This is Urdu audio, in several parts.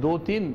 2-3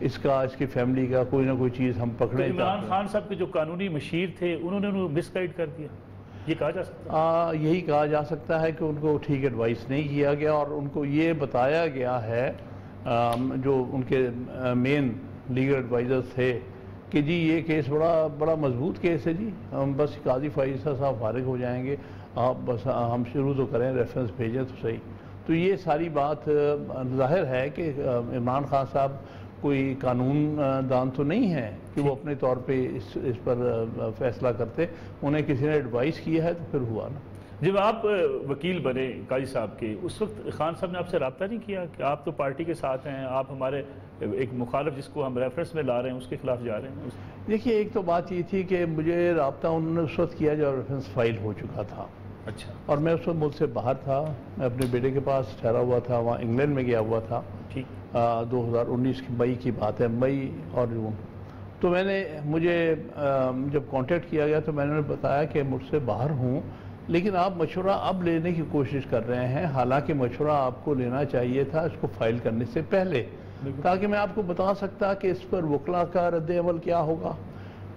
اس کی فیملی کا کوئی نہ کوئی چیز ہم پکڑے. عمران خان صاحب کے جو قانونی مشیر تھے انہوں نے انہوں مس گائیڈ کر دیا، یہ کہا جا سکتا ہے؟ یہی کہا جا سکتا ہے کہ ان کو ٹھیک ایڈوائس نہیں کیا گیا، اور ان کو یہ بتایا گیا ہے جو ان کے مین لیگل ایڈوائزر تھے کہ جی یہ کیس بڑا مضبوط کیس ہے جی، ہم بس قاضی فائزہ صاحب فارغ ہو جائیں گے، آپ بس ہم شروع تو کریں، ریفرنس بھیجیں تو صحیح. تو یہ ساری بات ظاہر ہے کہ عمران خان صاحب کوئی قانون دان تو نہیں ہے کہ وہ اپنے طور پہ اس پر فیصلہ کرتے، انہیں کسی نے ایڈوائس کیا ہے تو پھر ہوا نا. جب آپ وکیل بنے قاضی صاحب کے، اس وقت خان صاحب نے آپ سے رابطہ نہیں کیا کہ آپ تو پارٹی کے ساتھ ہیں، آپ ہمارے ایک مخالف جس کو ہم ریفرنس میں لا رہے ہیں اس کے خلاف جا رہے ہیں؟ دیکھیے ایک تو بات یہ تھی کہ مجھے رابطہ انہوں نے اس وقت کیا جب ریفرنس فائل ہو چکا تھا. اچھا. اور میں اس وقت ملک سے باہر تھا، میں اپنے بیٹے کے پاس ٹھہرا ہوا تھا، وہاں انگلینڈ میں گیا ہوا تھا. 2019 کی مئی کی بات ہے، مئی اور جون. تو مجھے جب کانٹیکٹ کیا گیا تو میں نے بتایا کہ مجھ سے باہر ہوں، لیکن آپ مشورہ اب لینے کی کوشش کر رہے ہیں، حالانکہ مشورہ آپ کو لینا چاہیے تھا اس کو فائل کرنے سے پہلے، تاکہ میں آپ کو بتا سکتا کہ اس پر وکلا کا رد عمل کیا ہوگا،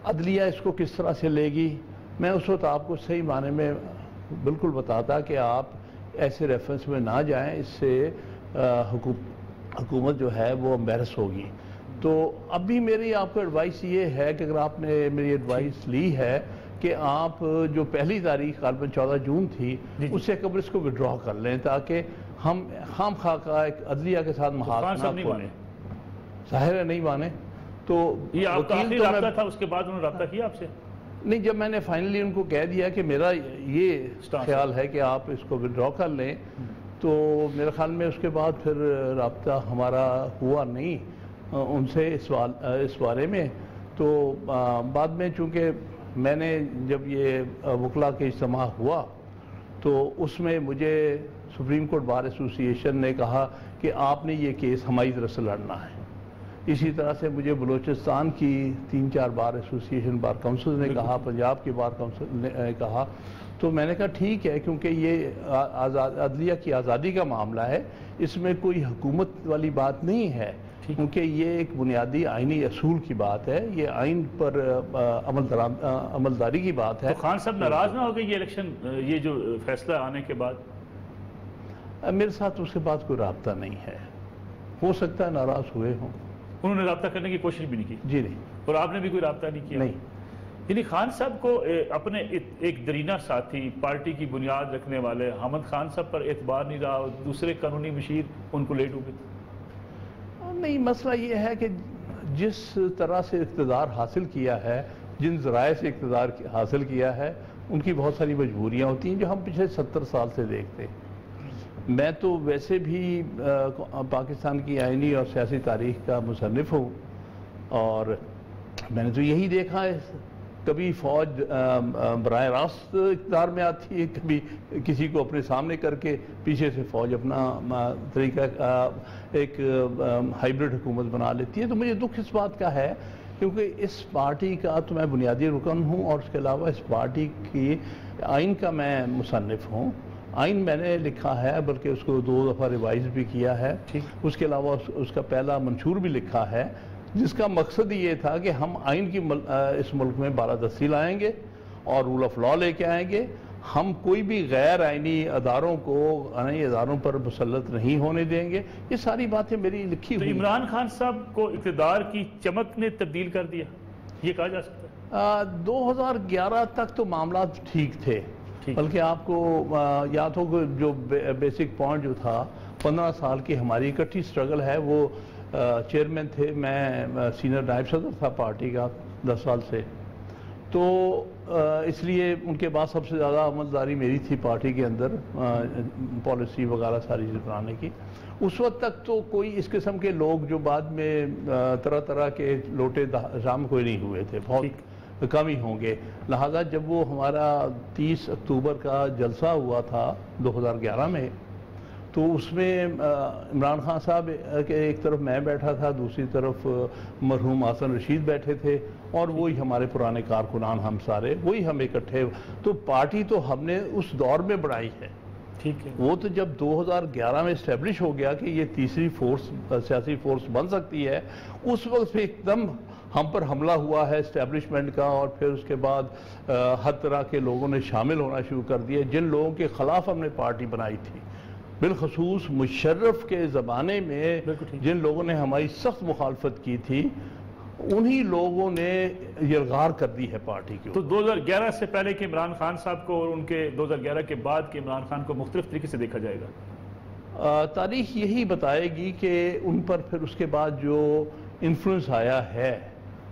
عدلیہ اس کو کس طرح سے لے گی. میں اس وقت آپ کو صحیح معنی میں بالکل بتاتا کہ آپ ایسے ریفرنس میں نہ جائیں، اس سے حکومت جو ہے وہ امبیرس ہوگی. تو اب بھی میری آپ کو ایڈوائس یہ ہے کہ اگر آپ نے میری ایڈوائس لی ہے کہ آپ جو پہلی تاریخ غالباً 14 جون تھی اس سے قبل اس کو وڈرا کر لیں، تاکہ ہم خام خواہ کا ایک عدلیہ کے ساتھ محاذ نہ کھولیں. ظاہر ہے نہیں مانے. تو یہ آپ کا آخری رابطہ تھا، اس کے بعد انہوں نے رابطہ کیا آپ سے؟ نہیں، جب میں نے فائنلی ان کو کہہ دیا کہ میرا یہ خیال ہے کہ آپ اس کو وڈرا کر لیں، تو میرے خیال میں اس کے بعد پھر رابطہ ہمارا ہوا نہیں ان سے اس بارے میں. تو بعد میں چونکہ میں نے جب یہ وکلا کے اجتماع ہوا تو اس میں مجھے سپریم کورٹ بار ایسوسی ایشن نے کہا کہ آپ نے یہ کیس ہماری طرف سے لڑنا ہے. اسی طرح سے مجھے بلوچستان کی 3-4 بار ایسوسی ایشن بار کونسل نے کہا، پنجاب کی بار کونسل نے کہا. تو میں نے کہا ٹھیک ہے، کیونکہ یہ عدلیہ کی آزادی کا معاملہ ہے، اس میں کوئی حکومت والی بات نہیں ہے، کیونکہ یہ ایک بنیادی آئینی اصول کی بات ہے، یہ آئین پر عملداری کی بات ہے. تو خان صاحب ناراض نہ ہو گئے یہ الیکشن، یہ جو فیصلہ آنے کے بعد؟ میرے ساتھ اس کے بعد کوئی رابطہ نہیں ہے، ہو سکتا ہے ناراض ہوئے ہوں. انہوں نے رابطہ کرنے کی کوشش بھی نہیں کی؟ جی نہیں. اور آپ نے بھی کوئی رابطہ نہیں کیا؟ نہیں. یعنی خان صاحب کو اپنے ایک درینہ ساتھی، پارٹی کی بنیاد رکھنے والے حامد خان صاحب پر اعتبار نہیں رہا، اور دوسرے قانونی مشیر ان کو لیٹ ہو گئے؟ نہیں، مسئلہ یہ ہے کہ جس طرح سے اقتدار حاصل کیا ہے، جن ذرائع سے اقتدار حاصل کیا ہے، ان کی بہت ساری مجبوریاں ہوتی ہیں جو ہم پچھلے 70 سال سے دیکھتے ہیں. میں تو ویسے بھی پاکستان کی آئینی اور سیاسی تاریخ کا مصنف ہوں، اور میں نے تو یہی دیکھا ہے، کبھی فوج براہ راست اقتدار میں آتی ہے، کبھی کسی کو اپنے سامنے کر کے پیچھے سے فوج اپنا طریقہ ایک ہائیبرڈ حکومت بنا لیتی ہے. تو مجھے دکھ اس بات کا ہے، کیونکہ اس پارٹی کا تو میں بنیادی رکن ہوں، اور اس کے علاوہ اس پارٹی کی آئین کا میں مصنف ہوں. آئین میں نے لکھا ہے، بلکہ اس کو 2 دفعہ ریوائز بھی کیا ہے. اس کے علاوہ اس کا پہلا منشور بھی لکھا ہے، جس کا مقصد یہ تھا کہ ہم آئین کی اس ملک میں بالادستی لائیں گے اور رول آف لا لے کے آئیں گے. ہم کوئی بھی غیر آئینی اداروں کو آئینی اداروں پر مسلط نہیں ہونے دیں گے. یہ ساری باتیں میری لکھی ہوئی. تو عمران خان صاحب کو اقتدار کی چمک نے تبدیل کر دیا، یہ کہا جا سکتا ہے؟ 2011 تک تو معاملات ٹھیک تھے، بلکہ آپ کو یاد ہو کہ جو بیسک پوائنٹ جو تھا، 15 سال کی ہماری اکٹھی سٹرگل ہے. وہ چیئرمین تھے، میں سینئر نائب صدر تھا پارٹی کا 10 سال سے. تو اس لیے ان کے بعد سب سے زیادہ عملداری میری تھی پارٹی کے اندر، پالیسی وغیرہ ساری چیز بنانے کی. اس وقت تک تو کوئی اس قسم کے لوگ جو بعد میں طرح طرح کے لوٹے شام کوئی نہیں ہوئے تھے، بہت کم ہی ہوں گے. لہذا جب وہ ہمارا 30 اکتوبر کا جلسہ ہوا تھا 2011 میں، تو اس میں عمران خان صاحب کے ایک طرف میں بیٹھا تھا، دوسری طرف مرحوم حسن رشید بیٹھے تھے، اور وہی ہمارے پرانے کارکنان، ہم سارے وہی ہم اکٹھے. تو پارٹی تو ہم نے اس دور میں بڑھائی ہے، ٹھیک ہے، وہ تو جب 2011 میں اسٹیبلش ہو گیا کہ یہ تیسری فورس سیاسی فورس بن سکتی ہے، اس وقت پہ ایک دم ہم پر حملہ ہوا ہے اسٹیبلشمنٹ کا، اور پھر اس کے بعد ہر طرح کے لوگوں نے شامل ہونا شروع کر دیا جن لوگوں کے خلاف ہم نے پارٹی بنائی تھی، بالخصوص مشرف کے زمانے میں جن لوگوں نے ہماری سخت مخالفت کی تھی، انہی لوگوں نے یلغار کر دی ہے پارٹی کی۔ تو 2011 سے پہلے کے عمران خان صاحب کو اور ان کے 2011 کے بعد کے عمران خان کو مختلف طریقے سے دیکھا جائے گا؟ تاریخ یہی بتائے گی کہ ان پر پھر اس کے بعد جو انفلوئنس آیا ہے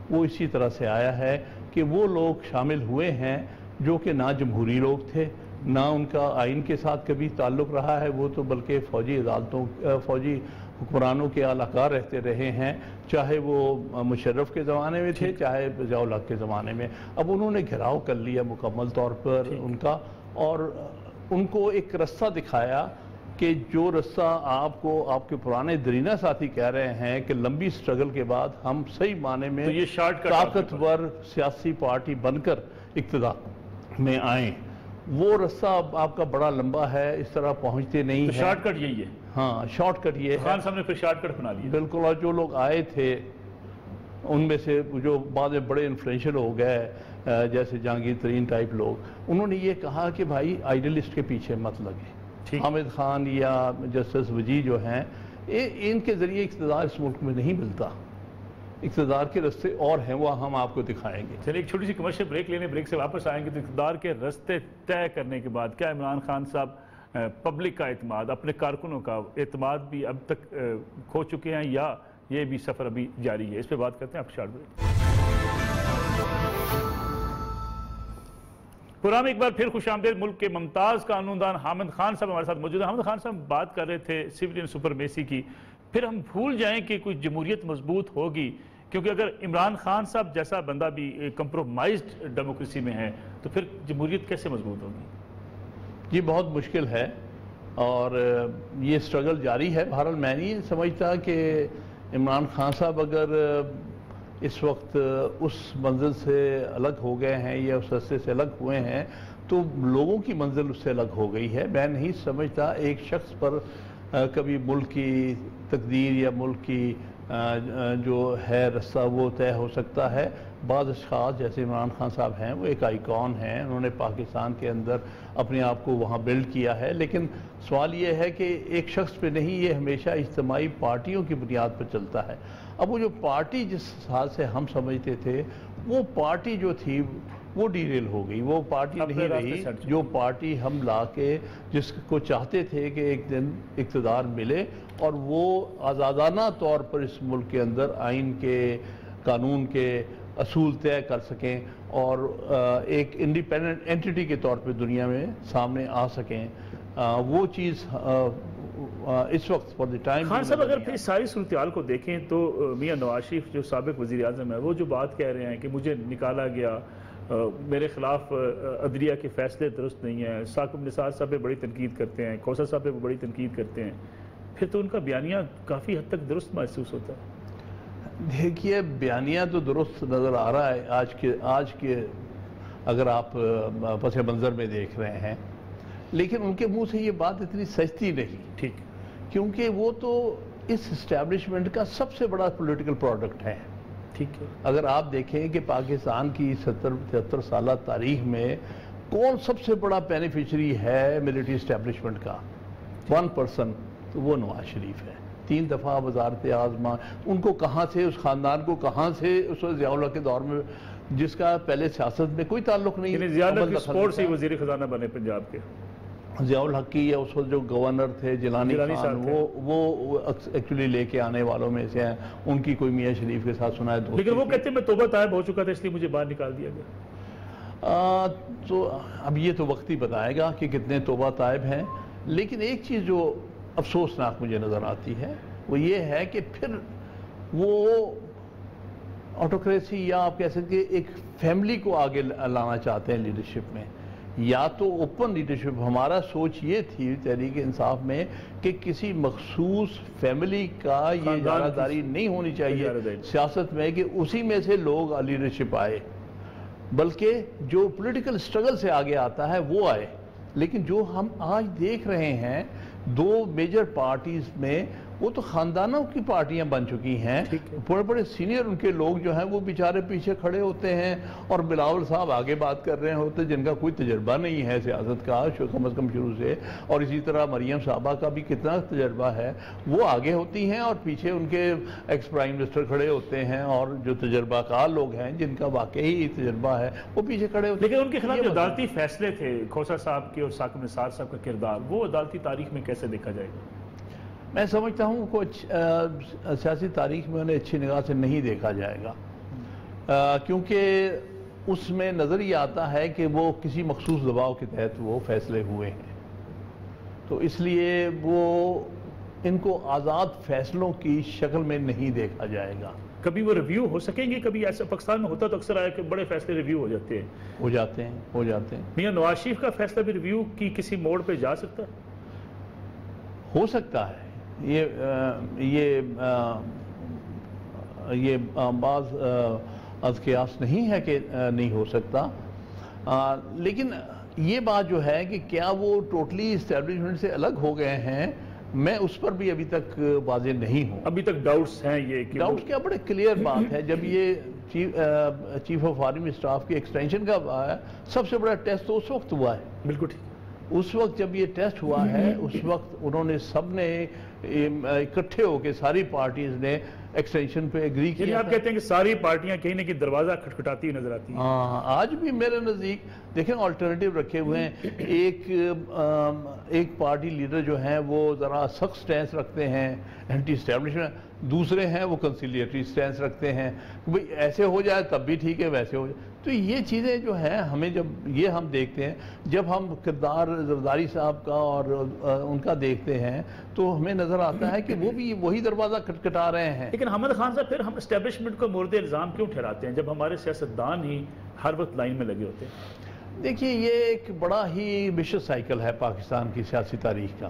وہ اسی طرح سے آیا ہے کہ وہ لوگ شامل ہوئے ہیں جو کہ نہ جمہوری لوگ تھے، نہ ان کا آئین کے ساتھ کبھی تعلق رہا ہے، وہ تو بلکہ فوجی عدالتوں فوجی حکمرانوں کے اعلی کار رہتے رہے ہیں، چاہے وہ مشرف کے زمانے میں تھے چاہے ضیاء الحق کے زمانے میں۔ اب انہوں نے گھیراؤ کر لیا مکمل طور پر ان کا، اور ان کو ایک رستہ دکھایا کہ جو رستہ آپ کو آپ کے پرانے درینہ ساتھی کہہ رہے ہیں کہ لمبی سٹرگل کے بعد ہم صحیح معنی میں یہ شارٹ کٹ طاقتور سیاسی پارٹی بن کر اقتدار میں آئیں، وہ رستہ آپ کا بڑا لمبا ہے، اس طرح پہنچتے نہیں ہیں۔ شارٹ کٹ یہی ہے، ہاں شارٹ کٹ یہ ہے، خان صاحب نے پھر شارٹ کٹ بنا لیا۔ بالکل، اور جو لوگ آئے تھے ان میں سے جو بعد میں بڑے انفلوئنشل ہو گئے جیسے جہانگیر ترین ٹائپ لوگ، انہوں نے یہ کہا کہ بھائی آئیڈیلسٹ کے پیچھے مت لگے۔ حامد خان یا جسٹس وجی جو ہیں ان کے ذریعے اقتدار اس ملک میں نہیں ملتا، اقتدار کے رستے اور ہیں، وہ ہم آپ کو دکھائیں گے۔ چلیے ایک چھوٹی سی کمرشل بریک لینے، بریک سے واپس آئیں گے تو اقتدار کے رستے طے کرنے کے بعد کیا عمران خان صاحب پبلک کا اعتماد، اپنے کارکنوں کا اعتماد بھی اب تک کھو چکے ہیں یا یہ بھی سفر ابھی جاری ہے؟ اس پہ بات کرتے ہیں آپ شارٹ بریک۔ پروگرام ایک بار پھر خوش آمدید۔ ملک کے ممتاز قانون دان حامد خان صاحب ہمارے ساتھ موجود ہیں۔ حامد خان صاحب بات کر رہے تھے سویلین سپرمیسی کی، پھر ہم بھول جائیں کہ کوئی جمہوریت مضبوط ہوگی، کیونکہ اگر عمران خان صاحب جیسا بندہ بھی کمپرومائزڈ ڈیموکریسی میں ہے تو پھر جمہوریت کیسے مضبوط ہوگی؟ یہ بہت مشکل ہے اور یہ سٹرگل جاری ہے۔ بہرحال میں نہیں سمجھتا کہ عمران خان صاحب اگر اس وقت اس منزل سے الگ ہو گئے ہیں یا اس رستے سے الگ ہوئے ہیں تو لوگوں کی منزل اس سے الگ ہو گئی ہے۔ میں نہیں سمجھتا ایک شخص پر کبھی ملک کی تقدیر یا ملک کی جو ہے رستہ وہ طے ہو سکتا ہے۔ بعض اشخاص جیسے عمران خان صاحب ہیں وہ ایک آئیکن ہیں، انہوں نے پاکستان کے اندر اپنے آپ کو وہاں بلڈ کیا ہے، لیکن سوال یہ ہے کہ ایک شخص پہ نہیں، یہ ہمیشہ اجتماعی پارٹیوں کی بنیاد پر چلتا ہے۔ اب وہ جو پارٹی جس حال سے ہم سمجھتے تھے وہ پارٹی جو تھی وہ ڈیریل ہو گئی، وہ پارٹی نہیں رہی جو پارٹی ہم لا کے جس کو چاہتے تھے کہ ایک دن اقتدار ملے اور وہ آزادانہ طور پر اس ملک کے اندر آئین کے قانون کے اصول طے کر سکیں اور ایک انڈیپینڈنٹ اینٹیٹی کے طور پہ دنیا میں سامنے آ سکیں۔ وہ چیز اس وقت فار دی ٹائم۔ خان صاحب اگر پھر ساری صورتحال کو دیکھیں تو میاں نواز شریف جو سابق وزیر اعظم ہے وہ جو بات کہہ رہے ہیں کہ مجھے نکالا گیا، میرے خلاف عدلیہ کے فیصلے درست نہیں ہیں، ثاقب نثار صاحب پہ بڑی تنقید کرتے ہیں، کوثر صاحب پہ بڑی تنقید کرتے ہیں، پھر تو ان کا بیانیہ کافی حد تک درست محسوس ہوتا ہے۔ دیکھیے بیانیہ تو درست نظر آ رہا ہے آج کے اگر آپ پس منظر میں دیکھ رہے ہیں، لیکن ان کے منہ سے یہ بات اتنی سچتی نہیں، ٹھیک، کیونکہ وہ تو اس اسٹیبلشمنٹ کا سب سے بڑا پولیٹیکل پروڈکٹ ہے۔ ٹھیک ہے، اگر آپ دیکھیں کہ پاکستان کی 70-73 سالہ تاریخ میں کون سب سے بڑا بینیفیشری ہے ملٹری اسٹیبلشمنٹ کا، 1% تو وہ نواز شریف ہے۔ 3 دفعہ وزارت اعظم، ان کو کہاں سے، اس خاندان کو کہاں سے اس وقت ضیاء الحق کے دور میں جس کا پہلے سیاست میں کوئی تعلق نہیں، ضیاء الحق کی سپورٹ سے وزیر خزانہ بنے پنجاب کے، ضیاء الحق کی یا اس وقت جو گورنر تھے جیلانی خان وہ ایکچولی لے کے آنے والوں میں سے ہیں، ان کی کوئی میاں شریف کے ساتھ سنا ہے دوستی، لیکن وہ کہتے ہیں میں توبہ طائب ہو چکا تھا اس لیے مجھے باہر نکال دیا گیا۔ تو اب یہ تو وقت ہی بتائے گا کہ کتنے توبہ طائب ہیں، لیکن ایک چیز جو افسوسناک مجھے نظر آتی ہے وہ یہ ہے کہ پھر وہ آٹوکریسی یا آپ کہہ سکتے ایک فیملی کو آگے لانا چاہتے ہیں لیڈرشپ میں، یا تو اوپن لیڈرشپ۔ ہمارا سوچ یہ تھی تحریک انصاف میں کہ کسی مخصوص فیملی کا یہ اجارہ داری نہیں ہونی چاہیے سیاست میں کہ اسی میں سے لوگ لیڈرشپ آئے، بلکہ جو پولیٹیکل سٹرگل سے آگے آتا ہے وہ آئے۔ لیکن جو ہم آج دیکھ رہے ہیں دو میجر پارٹیز میں وہ تو خاندانوں کی پارٹیاں بن چکی ہیں. بڑے بڑے سینئر ان کے لوگ جو ہیں وہ بیچارے پیچھے کھڑے ہوتے ہیں اور بلاول صاحب آگے بات کر رہے ہوتے جن کا کوئی تجربہ نہیں ہے سیاست کا کم از کم شروع سے, اور اسی طرح مریم صاحبہ کا بھی کتنا تجربہ ہے, وہ آگے ہوتی ہیں اور پیچھے ان کے ایکس پرائم منسٹر کھڑے ہوتے ہیں, اور جو تجربہ کار لوگ ہیں جن کا واقعی تجربہ ہے وہ پیچھے کھڑے ہوتے ہیں. لیکن ان کے خلاف جو عدالتی فیصلے تھے کھوسہ صاحب کے اور ثاقب نثار صاحب کا کردار, وہ عدالتی تاریخ میں کیسے دیکھا جائے گا؟ میں سمجھتا ہوں کچھ سیاسی تاریخ میں انہیں اچھی نگاہ سے نہیں دیکھا جائے گا, کیونکہ اس میں نظر ہی آتا ہے کہ وہ کسی مخصوص دباؤ کے تحت وہ فیصلے ہوئے ہیں, تو اس لیے وہ ان کو آزاد فیصلوں کی شکل میں نہیں دیکھا جائے گا. کبھی وہ ریویو ہو سکیں گے؟ کبھی ایسا پاکستان میں ہوتا تو اکثر آیا کہ بڑے فیصلے ریویو ہو جاتے ہیں. ہو جاتے ہیں. میاں نواز شریف کا فیصلہ بھی ریویو کی کسی موڑ پہ جا سکتا ہے؟ ہو سکتا ہے. یہ بعض از قیاس نہیں ہے کہ نہیں ہو سکتا, لیکن یہ بات جو ہے کہ کیا وہ ٹوٹلی اسٹیبلشمنٹ سے الگ ہو گئے ہیں, میں اس پر بھی ابھی تک واضح نہیں ہوں. ابھی تک ڈاؤٹس ہیں. یہ ڈاؤٹس کیا بڑے کلیئر بات ہے. جب یہ چیف آف آرمی اسٹاف کی ایکسٹینشن کا آیا, سب سے بڑا ٹیسٹ تو اس وقت ہوا ہے. بالکل ٹھیک. اس وقت جب یہ ٹیسٹ ہوا ہے اس وقت انہوں نے سب نے اکٹھے ہو کے ساری پارٹیز نے ایکسٹینشن پہ ایگری کیا. یعنی آپ کہتے ہیں کہ ساری پارٹیاں کہیں نہ کہیں دروازہ کھٹکھٹاتی ہوئی نظر آتی ہیں. ہاں, آج بھی میرے نزدیک دیکھیں آلٹرنیٹیو رکھے ہوئے ہیں. ایک پارٹی لیڈر جو ہیں وہ ذرا سخت سٹینس رکھتے ہیں اینٹی اسٹیبلشمنٹ, دوسرے ہیں وہ کنسیلیٹری سٹینس رکھتے ہیں کہ بھئی ایسے ہو جائے تب بھی ٹھیک ہے, ویسے ہو جائے. تو یہ چیزیں جو ہیں ہمیں جب یہ ہم دیکھتے ہیں, جب ہم کردار زرداری صاحب کا اور ان کا دیکھتے ہیں تو ہمیں نظر آتا ہے کہ وہ بھی وہی دروازہ کھٹکھٹا رہے ہیں. لیکن حامد خان صاحب پھر ہم اسٹیبلشمنٹ کو مورد الزام کیوں ٹھہراتے ہیں جب ہمارے سیاستدان ہی ہر وقت لائن میں لگے ہوتے ہیں؟ دیکھیے یہ ایک بڑا ہی وشس سائیکل ہے پاکستان کی سیاسی تاریخ کا.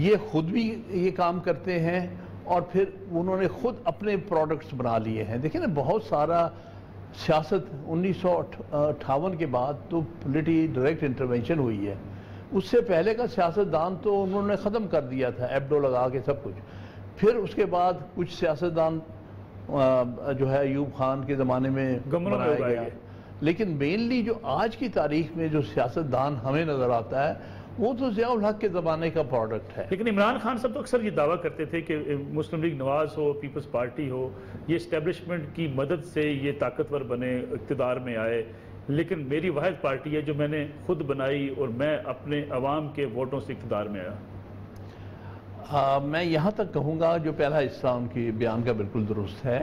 یہ خود بھی یہ کام کرتے ہیں اور پھر انہوں نے خود اپنے پروڈکٹس بنا لیے ہیں. دیکھیں نا بہت سارا سیاست 1958 کے بعد تو پولیٹی ڈائریکٹ انٹرونشن ہوئی ہے. اس سے پہلے کا سیاستدان تو انہوں نے ختم کر دیا تھا ایبڈو لگا کے سب کچھ. پھر اس کے بعد کچھ سیاستدان جو ہے ایوب خان کے زمانے میں بنایا گیا, لیکن مینلی جو آج کی تاریخ میں جو سیاستدان ہمیں نظر آتا ہے وہ تو ضیاء الحق کے زمانے کا پروڈکٹ ہے. لیکن عمران خان صاحب تو اکثر یہ دعویٰ کرتے تھے کہ مسلم لیگ نواز ہو, پیپلز پارٹی ہو, یہ اسٹیبلشمنٹ کی مدد سے یہ طاقتور بنے, اقتدار میں آئے, لیکن میری واحد پارٹی ہے جو میں نے خود بنائی اور میں اپنے عوام کے ووٹوں سے اقتدار میں آیا. میں یہاں تک کہوں گا جو پہلا حصہ ان کی بیان کا بالکل درست ہے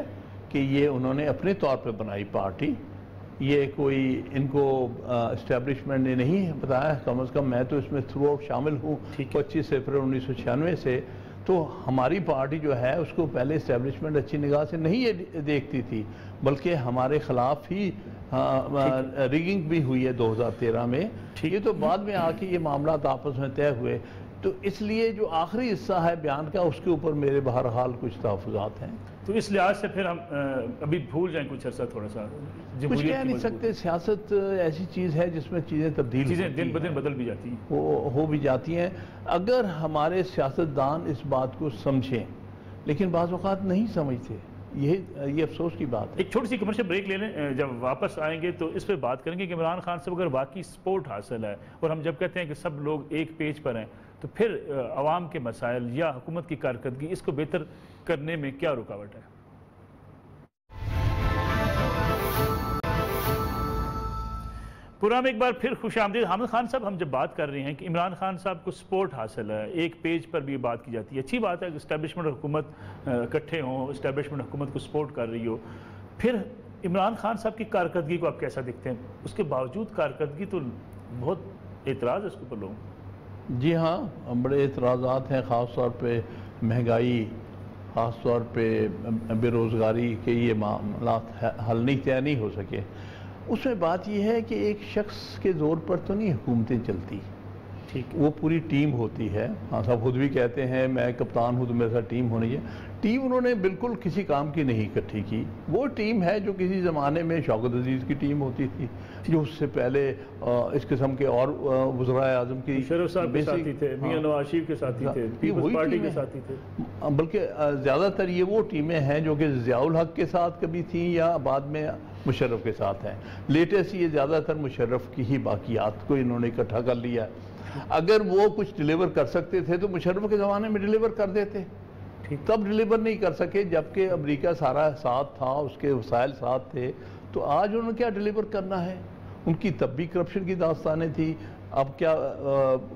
کہ یہ انہوں نے اپنے طور پہ بنائی پارٹی. یہ کوئی ان کو اسٹیبلشمنٹ نے نہیں بتایا, کم از کم میں تو اس میں تھرو آؤٹ شامل ہوں 25 اپریل 1996 سے. تو ہماری پارٹی جو ہے اس کو پہلے اسٹیبلشمنٹ اچھی نگاہ سے نہیں دیکھتی تھی, بلکہ ہمارے خلاف ہی ریگنگ بھی ہوئی ہے 2013 میں. یہ تو بعد میں آ کے یہ معاملات آپس میں طے ہوئے. تو اس لیے جو آخری حصہ ہے بیان کا اس کے اوپر میرے بہرحال کچھ تحفظات ہیں. تو اس لحاظ سے پھر ہم ابھی بھول جائیں کچھ عرصہ تھوڑا سا کچھ کہہ نہیں سکتے. سیاست ایسی چیز ہے جس میں چیزیں تبدیل چیزیں دن بدن بدل بھی جاتی ہیں, ہو بھی جاتی ہیں اگر ہمارے سیاستدان اس بات کو سمجھیں, لیکن بعض اوقات نہیں سمجھتے. یہ افسوس کی بات ہے. ایک چھوٹی سی کمرشل بریک لے لیں, جب واپس آئیں گے تو اس پہ بات کریں گے کہ عمران خان صاحب اگر واقعی سپورٹ حاصل ہے اور ہم جب کہتے ہیں کہ سب لوگ ایک پیج پر ہیں تو پھر عوام کے مسائل یا حکومت کی کارکردگی اس کو بہتر کرنے میں کیا رکاوٹ ہے. پروگرام ایک بار پھر خوش آمدید. حامد خان صاحب ہم جب بات کر رہے ہیں کہ عمران خان صاحب کو سپورٹ حاصل ہے, ایک پیج پر بھی بات کی جاتی ہے, اچھی بات ہے کہ اسٹیبلشمنٹ اور حکومت اکٹھے ہوں, اسٹیبلشمنٹ حکومت کو سپورٹ کر رہی ہو, پھر عمران خان صاحب کی کارکردگی کو آپ کیسا دیکھتے ہیں؟ اس کے باوجود کارکردگی تو بہت اعتراض ہے اس کے اوپر لوگوں. جی ہاں, بڑے اعتراضات ہیں, خاص طور پہ مہنگائی, خاص طور پہ بے روزگاری کے یہ معاملات حل نہیں ہو سکے. اس میں بات یہ ہے کہ ایک شخص کے زور پر تو نہیں حکومتیں چلتی, وہ پوری ٹیم ہوتی ہے. ہاں صاحب خود بھی کہتے ہیں میں کپتان ہوں تو میرے ساتھ ٹیم ہونی ہے. ٹیم انہوں نے بالکل کسی کام کی نہیں اکٹھی کی. وہ ٹیم ہے جو کسی زمانے میں شوکت عزیز کی ٹیم ہوتی تھی, جو اس سے پہلے اس قسم کے اور وزرائے اعظم کی مشرف صاحب کے ساتھی تھے, میاں نواز شریف کے ساتھی تھے, پیپلز پارٹی کے ساتھی تھے. بلکہ زیادہ تر یہ وہ ٹیمیں ہیں جو کہ ضیاء الحق کے ساتھ کبھی تھیں یا بعد میں مشرف کے ساتھ ہیں. لیٹسٹ یہ زیادہ تر مشرف کی ہی باقیات کو انہوں نے اکٹھا کر لیا. اگر وہ کچھ ڈیلیور کر سکتے تھے تو مشرف کے زمانے میں ڈیلیور کر دیتے, تب ڈیلیور نہیں کر سکے جبکہ امریکہ سارا ساتھ تھا, اس کے وسائل ساتھ تھے. تو آج انہوں نے کیا ڈیلیور کرنا ہے؟ ان کی تب بھی کرپشن کی داستانیں تھی, اب کیا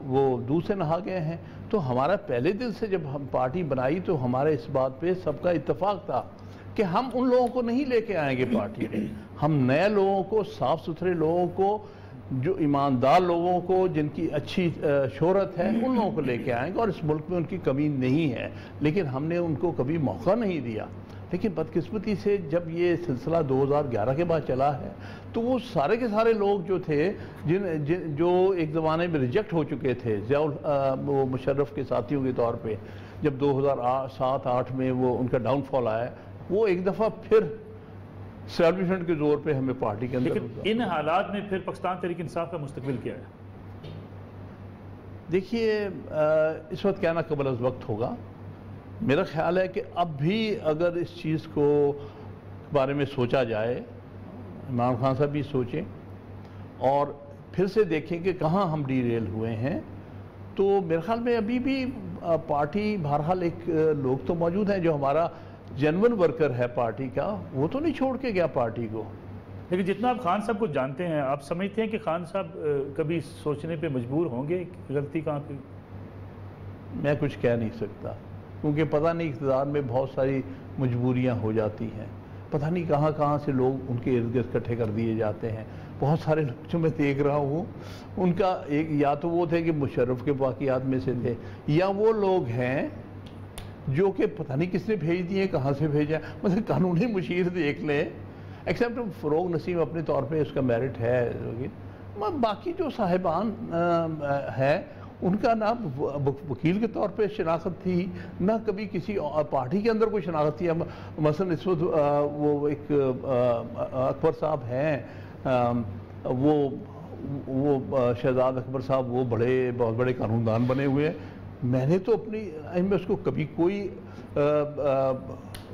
وہ دودھ سے نہا گئے ہیں. تو ہمارا پہلے دن سے جب ہم پارٹی بنائی تو ہمارے اس بات پہ سب کا اتفاق تھا کہ ہم ان لوگوں کو نہیں لے کے آئیں گے پارٹی میں. ہم نئے لوگوں کو, صاف ستھرے لوگوں کو, جو ایماندار لوگوں کو, جن کی اچھی شہرت ہے, ان لوگوں کو لے کے آئیں گے. اور اس ملک میں ان کی کمی نہیں ہے, لیکن ہم نے ان کو کبھی موقع نہیں دیا. لیکن بدقسمتی سے جب یہ سلسلہ 2011 کے بعد چلا ہے تو وہ سارے کے سارے لوگ جو تھے جو ایک زمانے میں ریجیکٹ ہو چکے تھے وہ مشرف کے ساتھیوں کے طور پہ, جب 2007-8 میں وہ ان کا ڈاؤن فال آیا, وہ ایک دفعہ پھر اسٹیبلشمنٹ کے زور پہ ہمیں پارٹی کے اندر. لیکن ان حالات میں پھر پاکستان تحریک انصاف کا مستقبل کیا ہے؟ دیکھیے, اس وقت کہنا قبل از وقت ہوگا. میرا خیال ہے کہ اب بھی اگر اس چیز کو بارے میں سوچا جائے, عمران خان صاحب بھی سوچیں اور پھر سے دیکھیں کہ کہاں ہم ڈی ریل ہوئے ہیں, تو میرے خیال میں ابھی بھی پارٹی بہرحال ایک لوگ تو موجود ہیں جو ہمارا جنون ورکر ہے پارٹی کا, وہ تو نہیں چھوڑ کے گیا پارٹی کو. لیکن جتنا آپ خان صاحب کو جانتے ہیں, آپ سمجھتے ہیں کہ خان صاحب کبھی سوچنے پہ مجبور ہوں گے غلطی کہاں پہ؟ میں کچھ کہہ نہیں سکتا, کیونکہ پتہ نہیں اقتدار میں بہت ساری مجبوریاں ہو جاتی ہیں. پتہ نہیں کہاں کہاں سے لوگ ان کے ارد گرد اکٹھے کر دیے جاتے ہیں. بہت سارے لوگ جو میں دیکھ رہا ہوں ان کا ایک یا تو وہ تھے کہ مشرف کے باقیات میں سے تھے, یا وہ لوگ ہیں جو کہ پتہ نہیں کس نے بھیج دیے, کہاں سے بھیجا. مطلب قانونی مشیر دیکھ لیں, ایکسیپٹ فروغ نسیم اپنے طور پہ اس کا میرٹ ہے, باقی جو صاحبان ہیں ان کا نہ وکیل کے طور پہ شناخت تھی, نہ کبھی کسی پارٹی کے اندر کوئی شناخت تھی. مثلا اس وقت وہ ایک اکبر صاحب ہیں, وہ شہزاد اکبر صاحب, وہ بہت بڑے قانون دان بنے ہوئے ہیں. میں نے تو اپنی میں اس کو کبھی کوئی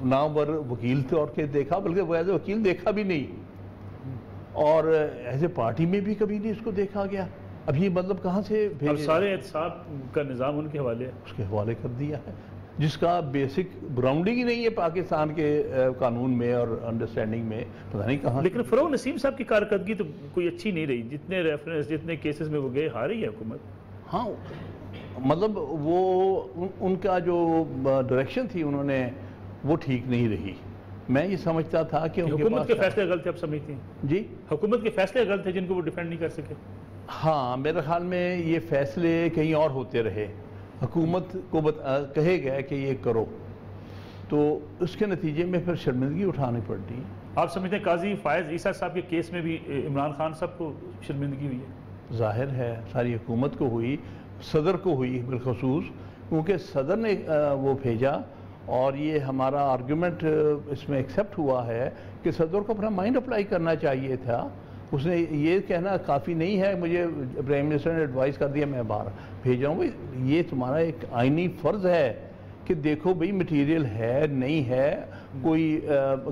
نامور وکیل طور کے دیکھا, بلکہ وہ ایز اے وکیل دیکھا بھی نہیں, اور ایز اے پارٹی میں بھی کبھی نہیں اس کو دیکھا گیا. اب یہ مطلب کہاں سے اب سارے احتساب کا نظام ان کے حوالے ہے, اس کے حوالے کر دیا ہے, جس کا بیسک گراؤنڈنگ ہی نہیں ہے پاکستان کے قانون میں اور انڈرسٹینڈنگ میں, پتہ نہیں کہاں. لیکن فروغ نسیم صاحب کی کارکردگی تو کوئی اچھی نہیں رہی, جتنے ریفرنس جتنے کیسز میں وہ گئے ہاری ہے حکومت. ہاں, مطلب وہ ان کا جو ڈائریکشن تھی انہوں نے وہ ٹھیک نہیں رہی. میں یہ سمجھتا تھا کہ حکومت کے فیصلے غلط تھے, آپ سمجھتی ہیں؟ جی, حکومت کے فیصلے غلط تھے جن کو وہ ڈیفینڈ نہیں کر سکے. ہاں, میرے خیال میں یہ فیصلے کہیں اور ہوتے رہے, حکومت کو کہے گیا کہ یہ کرو, تو اس کے نتیجے میں پھر شرمندگی اٹھانی پڑتی. آپ سمجھتے ہیں قاضی فائز عیسیٰ صاحب کے کیس میں بھی عمران خان صاحب کو شرمندگی ہوئی ہے؟ ظاہر ہے ساری حکومت کو ہوئی, صدر کو ہوئی بالخصوص, کیونکہ صدر نے وہ بھیجا, اور یہ ہمارا آرگیومنٹ اس میں ایکسیپٹ ہوا ہے کہ صدر کو اپنا مائنڈ اپلائی کرنا چاہیے تھا. اس نے یہ کہنا کافی نہیں ہے مجھے پرائم منسٹر نے ایڈوائز کر دیا میں باہر بھیجا ہوں. یہ تمہارا ایک آئینی فرض ہے کہ دیکھو بھئی مٹیریل ہے نہیں ہے, کوئی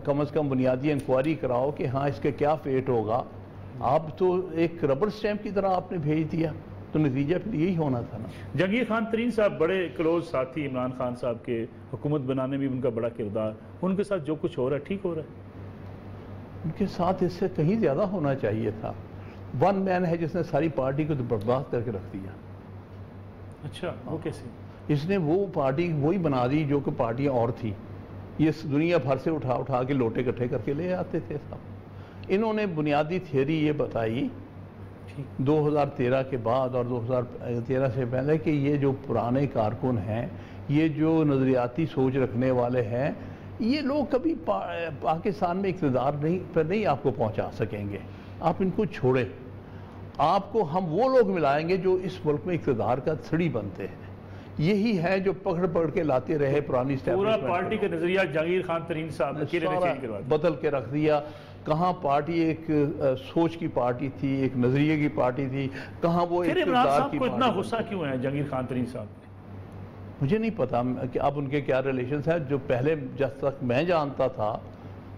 کم از کم بنیادی انکوائری کراؤ کہ ہاں اس کے کیا فیٹ ہوگا. آپ تو ایک ربر سٹیمپ کی طرح آپ نے بھیج دیا, تو نتیجہ پھر یہی ہونا تھا نا. جہانگیر خان ترین صاحب بڑے کلوز ساتھی عمران خان صاحب کے, حکومت بنانے میں ان کا بڑا کردار, ان کے ساتھ جو کچھ ہو رہا ہے ٹھیک ہو رہا ہے؟ ان کے ساتھ اس سے کہیں زیادہ ہونا چاہیے تھا. ون مین ہے جس نے ساری پارٹی کو برباد کر کے رکھ دیا. اچھا, وہ کیسے؟ اس نے وہ پارٹی وہی بنا دی جو کہ پارٹیاں اور تھیں. یہ دنیا بھر سے اٹھا کے لوٹے اکٹھے کر کے لے آتے تھے صاحب. انہوں نے بنیادی تھیوری یہ بتائی 2013 کے بعد اور 2013 سے پہلے کہ یہ جو پرانے کارکن ہیں, یہ جو نظریاتی سوچ رکھنے والے ہیں, یہ لوگ کبھی پاکستان میں اقتدار نہیں آپ کو پہنچا سکیں گے. آپ ان کو چھوڑیں, آپ کو ہم وہ لوگ ملائیں گے جو اس ملک میں اقتدار کا تھڑی بنتے ہیں. یہی ہے جو پکڑ پکڑ کے لاتے رہے پرانی پورا پارٹی کا نظریہ جہانگیر خان ترین صاحب اکیلے نے چینج کروا دیا، بدل کے رکھ دیا. کہاں پارٹی ایک سوچ کی پارٹی تھی، ایک نظریے کی پارٹی تھی، کہاں وہ پھر عمران اقتدار صاحب کی کو اتنا پارٹی. غصہ کیوں ہے جہانگیر خان ترین صاحب پہ؟ مجھے نہیں پتا کہ اب ان کے کیا ریلیشنز ہیں. جو پہلے جب تک میں جانتا تھا،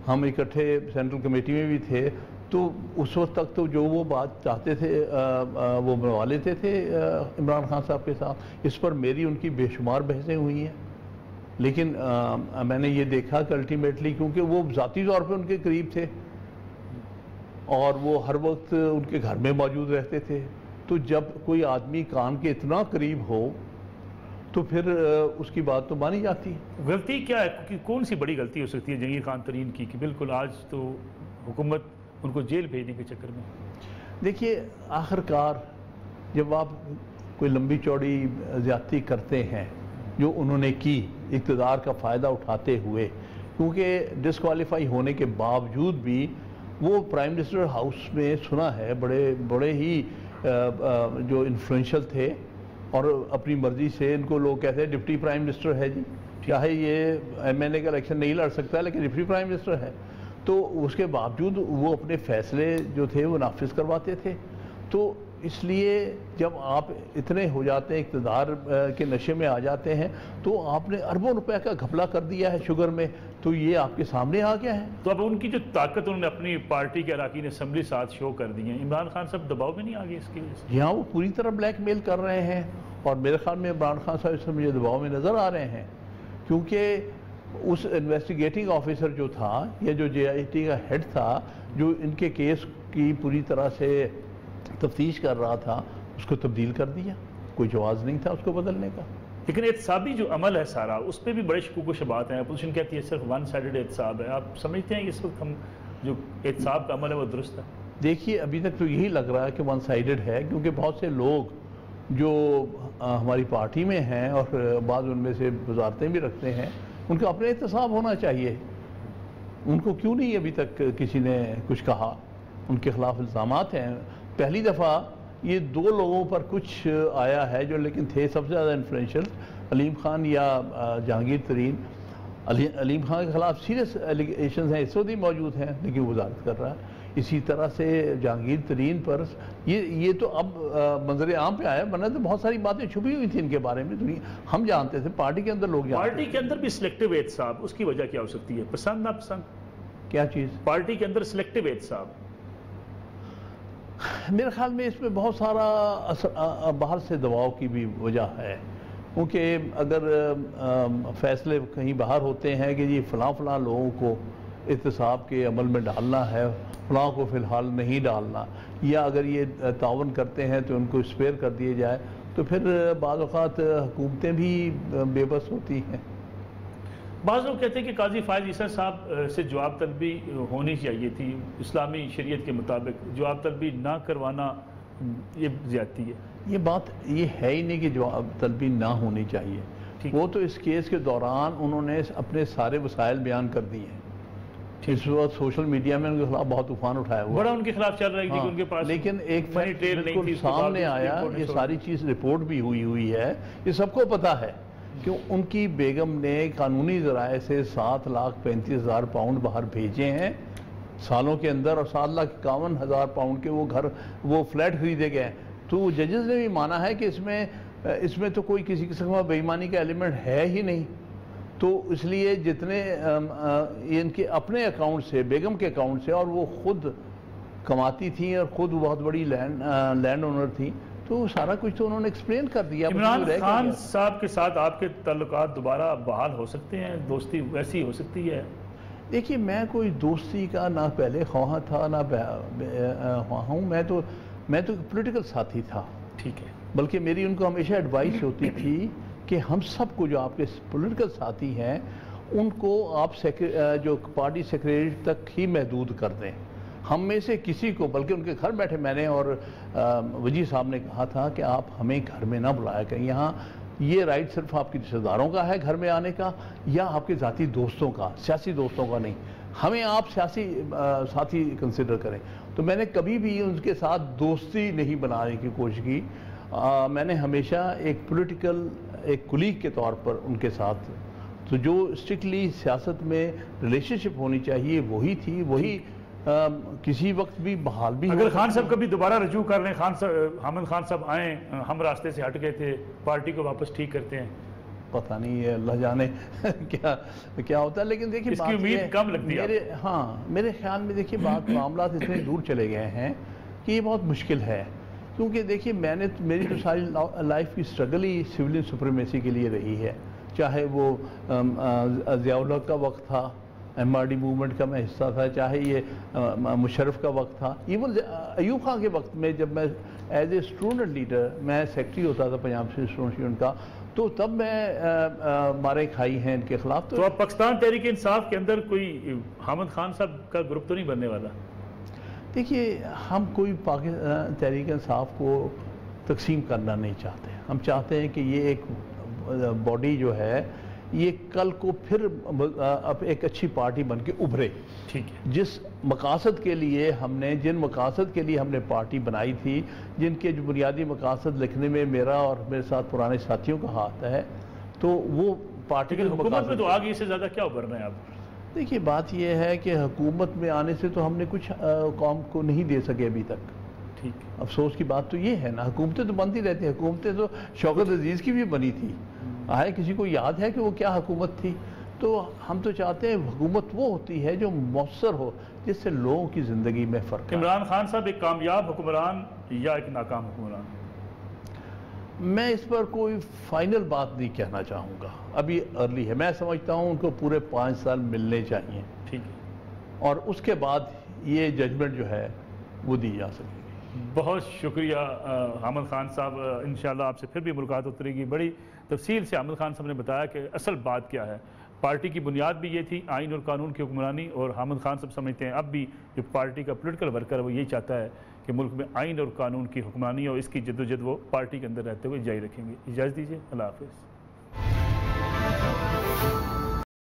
ہم اکٹھے سینٹرل کمیٹی میں بھی تھے، تو اس وقت تک تو جو وہ بات چاہتے تھے وہ بنوا لیتے تھے عمران خان صاحب کے ساتھ. اس پر میری ان کی بے شمار بحثیں ہوئی ہیں، لیکن میں نے یہ دیکھا کہ الٹیمیٹلی کیونکہ وہ ذاتی طور پہ ان کے قریب تھے اور وہ ہر وقت ان کے گھر میں موجود رہتے تھے، تو جب کوئی آدمی کان کے اتنا قریب ہو تو پھر اس کی بات تو مانی جاتی ہے. غلطی کیا ہے، کون سی بڑی غلطی ہو سکتی ہے جہانگیر خان ترین کی کہ بالکل آج تو حکومت ان کو جیل بھیجنے کے چکر میں؟ دیکھیے، آخر کار جب آپ کوئی لمبی چوڑی زیادتی کرتے ہیں جو انہوں نے کی اقتدار کا فائدہ اٹھاتے ہوئے، کیونکہ ڈسکوالیفائی ہونے کے باوجود بھی وہ پرائم منسٹر ہاؤس میں سنا ہے بڑے ہی جو انفلوئنشل تھے، اور اپنی مرضی سے ان کو لوگ کہتے ہیں ڈپٹی پرائم منسٹر ہے جی، چاہے یہ ایم این اے کا الیکشن نہیں لڑ سکتا لیکن ڈپٹی پرائم منسٹر ہے. تو اس کے باوجود وہ اپنے فیصلے جو تھے وہ نافذ کرواتے تھے. تو اس لیے جب آپ اتنے ہو جاتے ہیں، اقتدار کے نشے میں آ جاتے ہیں، تو آپ نے اربوں روپے کا گھپلا کر دیا ہے شوگر میں، تو یہ آپ کے سامنے آ گیا ہے. تو اب ان کی جو طاقت انہوں نے اپنی پارٹی کے اراکین اسمبلی ساتھ شو کر دی ہیں، عمران خان صاحب دباؤ میں نہیں آ گئے اس کی وجہ سے؟ یہاں وہ پوری طرح بلیک میل کر رہے ہیں، اور میرے خیال میں عمران خان صاحب اس میں مجھے دباؤ میں نظر آ رہے ہیں، کیونکہ اس انویسٹیگیٹنگ آفیسر جو تھا یا جو جے آئی ٹی کا ہیڈ تھا، جو ان کے کیس کی پوری طرح سے تفتیش کر رہا تھا، اس کو تبدیل کر دیا. کوئی جواز نہیں تھا اس کو بدلنے کا. لیکن احتسابی جو عمل ہے سارا، اس پہ بھی بڑے شکوک و شبہات ہیں. اپوزیشن کہتی ہے صرف ون سائیڈڈ احتساب ہے. آپ سمجھتے ہیں کہ اس وقت ہم جو احتساب کا عمل ہے وہ درست ہے؟ دیکھیے، ابھی تک تو یہی لگ رہا ہے کہ ون سائیڈڈ ہے، کیونکہ بہت سے لوگ جو ہماری پارٹی میں ہیں اور بعض ان میں سے وزارتیں بھی رکھتے ہیں، ان کا اپنے احتساب ہونا چاہیے. ان کو کیوں نہیں ابھی تک کسی نے کچھ کہا؟ ان کے خلاف الزامات ہیں. پہلی دفعہ یہ 2 لوگوں پر کچھ آیا ہے جو لیکن تھے سب سے زیادہ انفلوئنشل، علیم خان یا جہانگیر ترین. علیم خان کے خلاف سیریس ایلیگیشنز ہیں، اس وقت بھی موجود ہیں، لیکن وہ وزارت کر رہا ہے. اسی طرح سے جہانگیر ترین پر یہ تو اب منظر عام پہ آیا، ورنہ تو بہت ساری باتیں چھپی ہوئی تھیں ان کے بارے میں. ہم جانتے تھے، پارٹی کے اندر لوگ جانتے پارٹی کے اندر بھی سلیکٹیو احتساب، اس کی وجہ کیا ہو سکتی ہے؟ پسند نہ پسند؟ کیا چیز؟ پارٹی کے اندر سلیکٹیو احتساب. میرے خیال میں اس میں بہت سارا باہر سے دباؤ کی بھی وجہ ہے، کیونکہ اگر فیصلے کہیں باہر ہوتے ہیں کہ یہ فلاں لوگوں کو احتساب کے عمل میں ڈالنا ہے، فلاں کو فی الحال نہیں ڈالنا، یا اگر یہ تعاون کرتے ہیں تو ان کو اسپیئر کر دیے جائے، تو پھر بعض اوقات حکومتیں بھی بے بس ہوتی ہیں. بعض لوگ کہتے ہیں کہ قاضی فائز عیسیٰ صاحب سے جواب طلبی ہونی چاہیے تھی، اسلامی شریعت کے مطابق جواب طلبی نہ کروانا یہ زیادتی ہے. یہ بات یہ ہے ہی نہیں کہ جواب طلبی نہ ہونی چاہیے. وہ تو اس کیس کے دوران انہوں نے اپنے سارے وسائل بیان کر دیے ہیں. اس وقت سوشل میڈیا میں ان کے خلاف بہت طوفان اٹھایا ہوا، بڑا ان کے خلاف چل رہا ہے کہ ان کے پاس لیکن ایک فیکٹ نہیں تھی، سامنے آیا. یہ ساری چیز رپورٹ بھی ہوئی ہے، یہ سب کو پتا ہے کہ ان کی بیگم نے قانونی ذرائع سے 7,35,000 پاؤنڈ باہر بھیجے ہیں سالوں کے اندر، اور 7,51,000 پاؤنڈ کے وہ فلیٹ خریدے گئے. تو ججز نے بھی مانا ہے کہ اس میں تو کوئی کسی قسم کا بے ایمانی کا ایلیمنٹ ہے ہی نہیں. تو اس لیے جتنے ان کے اپنے اکاؤنٹ سے، بیگم کے اکاؤنٹ سے، اور وہ خود کماتی تھیں اور خود بہت بڑی لینڈ اونر تھیں، تو سارا کچھ تو انہوں نے ایکسپلین کر دیا. عمران خان صاحب کے ساتھ آپ کے تعلقات دوبارہ بحال ہو سکتے ہیں؟ دوستی ویسی ہو سکتی ہے؟ دیکھیے، میں کوئی دوستی کا نہ پہلے خواہاں تھا نہ خواہاں ہوں. میں تو پولیٹیکل ساتھی تھا. ٹھیک ہے. بلکہ میری ان کو ہمیشہ ایڈوائس ہوتی تھی کہ ہم سب کو جو آپ کے پولیٹیکل ساتھی ہیں ان کو آپ جو پارٹی سیکریٹری تک ہی محدود کر دیں. ہم میں سے کسی کو، بلکہ ان کے گھر بیٹھے میں نے اور وزیر صاحب نے کہا تھا کہ آپ ہمیں گھر میں نہ بلایا کریں. یہاں یہ رائٹ صرف آپ کے رشتہ داروں کا ہے گھر میں آنے کا، یا آپ کے ذاتی دوستوں کا، سیاسی دوستوں کا نہیں. ہمیں آپ سیاسی ساتھی کنسیڈر کریں. تو میں نے کبھی بھی ان کے ساتھ دوستی نہیں بنانے کی کوشش کی. میں نے ہمیشہ ایک پولیٹیکل ایک کلیگ کے طور پر ان کے ساتھ، تو جو اسٹرکٹلی سیاست میں ریلیشن شپ ہونی چاہیے وہی تھی، وہی کسی وقت بھی بحال بھی اگر خان صاحب کبھی دوبارہ رجوع کر لیں، حامد خان صاحب آئیں، ہم راستے سے ہٹ گئے تھے، پارٹی کو واپس ٹھیک کرتے ہیں، پتہ نہیں ہے، اللہ جانے کیا ہوتا ہے، لیکن دیکھیے اس کی امید کم لگتی ہے میرے خیال میں دیکھیے معاملات اتنے دور چلے گئے ہیں کہ یہ بہت مشکل ہے، کیونکہ دیکھیے میری تو ساری لائف کی اسٹرگل ہی سویلین سپریمیسی کے لیے رہی ہے، چاہے وہ ضیاء الحق کا وقت تھا، ایم آر ڈی موومنٹ کا میں حصہ تھا، چاہے یہ مشرف کا وقت تھا، ایون ایوب خان کے وقت میں جب میں ایز اے اسٹوڈنٹ لیڈر میں سیکٹری ہوتا تھا پنجاب سے اسٹوڈنٹ یونین کا، تو تب میں مارے کھائی ہیں ان کے خلاف۔ تو اب پاکستان تحریک انصاف کے اندر کوئی حامد خان صاحب کا گروپ تو نہیں بننے والا؟ دیکھیے ہم کوئی پاکستان تحریک انصاف کو تقسیم کرنا نہیں چاہتے، ہم چاہتے ہیں کہ یہ ایک باڈی جو ہے یہ کل کو پھر اب ایک اچھی پارٹی بن کے ابھرے، ٹھیک ہے، جس مقاصد کے لیے جن مقاصد کے لیے ہم نے پارٹی بنائی تھی، جن کے جو بنیادی مقاصد لکھنے میں میرا اور میرے ساتھ پرانے ساتھیوں کا ہاتھ ہے، تو وہ پارٹی کے حکومت میں تو آگے اس سے زیادہ کیا ابھرنا ہے آپ؟ دیکھیے بات یہ ہے کہ حکومت میں آنے سے تو ہم نے کچھ قوم کو نہیں دے سکے ابھی تک، ٹھیک ہے، افسوس کی بات تو یہ ہے نا، حکومتیں تو بنتی رہتی ہیں، حکومتیں تو شوکت عزیز کی بھی بنی تھی، کسی کو یاد ہے کہ وہ کیا حکومت تھی؟ تو ہم تو چاہتے ہیں حکومت وہ ہوتی ہے جو مؤثر ہو، جس سے لوگوں کی زندگی میں فرق ہے۔ عمران خان صاحب ایک کامیاب حکمران یا ایک ناکام حکمران؟ میں اس پر کوئی فائنل بات نہیں کہنا چاہوں گا، ابھی ارلی ہے، میں سمجھتا ہوں ان کو پورے 5 سال ملنے چاہیے، ٹھیک ہے، اور اس کے بعد یہ ججمنٹ جو ہے وہ دی جا سکے گی۔ بہت شکریہ حامد خان صاحب، انشاءاللہ آپ سے پھر بھی ملاقات ہوتی گی۔ بڑی تفصیل سے حامد خان صاحب نے بتایا کہ اصل بات کیا ہے، پارٹی کی بنیاد بھی یہ تھی آئین اور قانون کی حکمرانی، اور حامد خان صاحب سمجھتے ہیں اب بھی جو پارٹی کا پولیٹیکل ورکر ہے وہ یہی چاہتا ہے کہ ملک میں آئین اور قانون کی حکمرانی، اور اس کی جدوجہد وہ پارٹی کے اندر رہتے ہوئے جاری رکھیں گے۔ اجازت دیجیے، اللہ حافظ۔